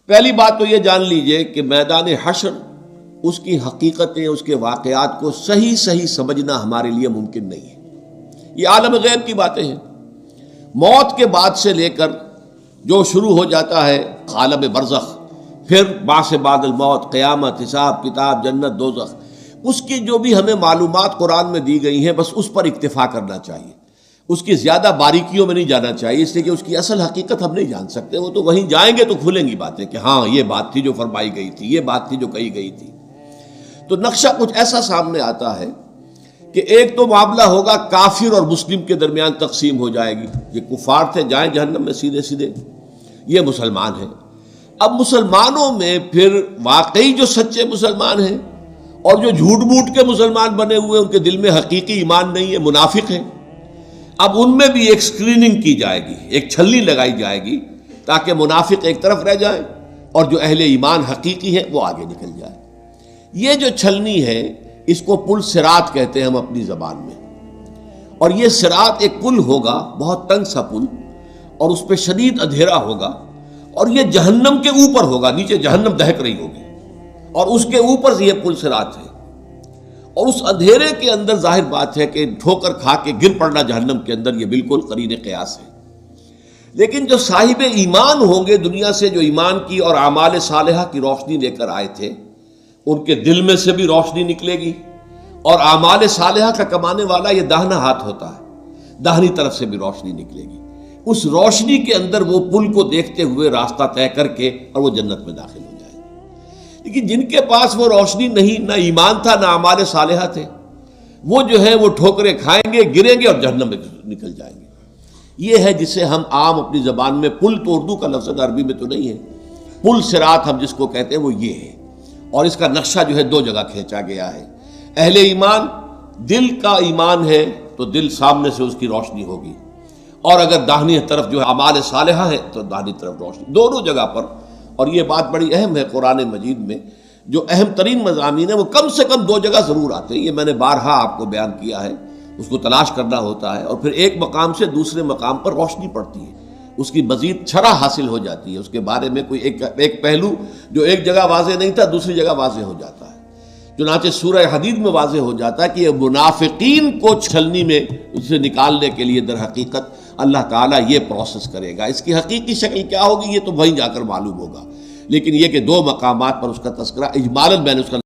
پہلی بات تو یہ جان لیجئے کہ میدان حشر، اس کی حقیقتیں، اس کے واقعات کو صحیح سمجھنا ہمارے لیے ممکن نہیں ہے۔ یہ عالم غیب کی باتیں ہیں۔ موت کے بعد سے لے کر جو شروع ہو جاتا ہے عالم برزخ، پھر بعث بعد الموت، قیامت، حساب کتاب، جنت دوزخ، اس کی جو بھی ہمیں معلومات قرآن میں دی گئی ہیں بس اس پر اکتفا کرنا چاہیے، اس کی زیادہ باریکیوں میں نہیں جانا چاہیے، اس لیے کہ اس کی اصل حقیقت ہم نہیں جان سکتے۔ وہ تو وہیں جائیں گے تو کھلیں گی باتیں کہ ہاں یہ بات تھی جو فرمائی گئی تھی، یہ بات تھی جو کہی گئی تھی۔ تو نقشہ کچھ ایسا سامنے آتا ہے کہ ایک تو معاملہ ہوگا کافر اور مسلم کے درمیان تقسیم ہو جائے گی، یہ کفار تھے جائیں جہنم میں سیدھے، یہ مسلمان ہیں۔ اب مسلمانوں میں پھر واقعی جو سچے مسلمان ہیں اور جو جھوٹ موٹ کے مسلمان بنے ہوئے، ان کے دل میں حقیقی ایمان نہیں ہے، منافق ہیں، اب ان میں بھی ایک سکریننگ کی جائے گی، ایک چھلنی لگائی جائے گی تاکہ منافق ایک طرف رہ جائیں اور جو اہل ایمان حقیقی ہے وہ آگے نکل جائے۔ یہ جو چھلنی ہے اس کو پل صراط کہتے ہیں ہم اپنی زبان میں، اور یہ صراط ایک پل ہوگا، بہت تنگ سا پل، اور اس پہ شدید اندھیرا ہوگا، اور یہ جہنم کے اوپر ہوگا، نیچے جہنم دہک رہی ہوگی اور اس کے اوپر سے یہ پل صراط ہے، اور اس اندھیرے کے اندر ظاہر بات ہے کہ ٹھوکر کھا کے گر پڑنا جہنم کے اندر یہ بالکل قرین قیاس ہے۔ لیکن جو صاحب ایمان ہوں گے دنیا سے، جو ایمان کی اور اعمال صالحہ کی روشنی لے کر آئے تھے، ان کے دل میں سے بھی روشنی نکلے گی، اور اعمال صالحہ کا کمانے والا یہ داہنا ہاتھ ہوتا ہے، داہنی طرف سے بھی روشنی نکلے گی۔ اس روشنی کے اندر وہ پل کو دیکھتے ہوئے راستہ طے کر کے اور وہ جنت میں داخل ہو جائے گی۔ لیکن جن کے پاس وہ روشنی نہیں، نہ ایمان تھا نہ اعمال صالحہ تھے، وہ جو ہے وہ ٹھوکریں کھائیں گے، گریں گے اور جہنم میں نکل جائیں گے۔ یہ ہے جسے ہم عام اپنی زبان میں پل، تو اردو کا لفظ عربی میں تو نہیں ہے، پل صراط ہم جس کو کہتے ہیں وہ یہ ہے، اور اس کا نقشہ جو ہے دو جگہ کھینچا گیا ہے۔ اہل ایمان، دل کا ایمان ہے تو دل سامنے سے اس کی روشنی ہوگی، اور اگر داہنی طرف جو ہے اعمال صالحہ ہے تو داہنی طرف روشنی، دونوں جگہ پر۔ اور یہ بات بڑی اہم ہے، قرآن مجید میں جو اہم ترین مضامین ہیں وہ کم سے کم دو جگہ ضرور آتے ہیں، یہ میں نے بارہا آپ کو بیان کیا ہے، اس کو تلاش کرنا ہوتا ہے، اور پھر ایک مقام سے دوسرے مقام پر روشنی پڑتی ہے، اس کی مزید شرح حاصل ہو جاتی ہے، اس کے بارے میں کوئی ایک پہلو جو ایک جگہ واضح نہیں تھا دوسری جگہ واضح ہو جاتا ہے۔ چنانچہ سورہ حدید میں واضح ہو جاتا ہے کہ یہ منافقین کو چھلنی میں اسے نکالنے کے لیے در حقیقت اللہ تعالیٰ یہ پروسیس کرے گا۔ اس کی حقیقی شکل کیا ہوگی یہ تو وہیں جا کر معلوم ہوگا، لیکن یہ کہ دو مقامات پر اس کا تذکرہ اجمالاً میں نے اس کا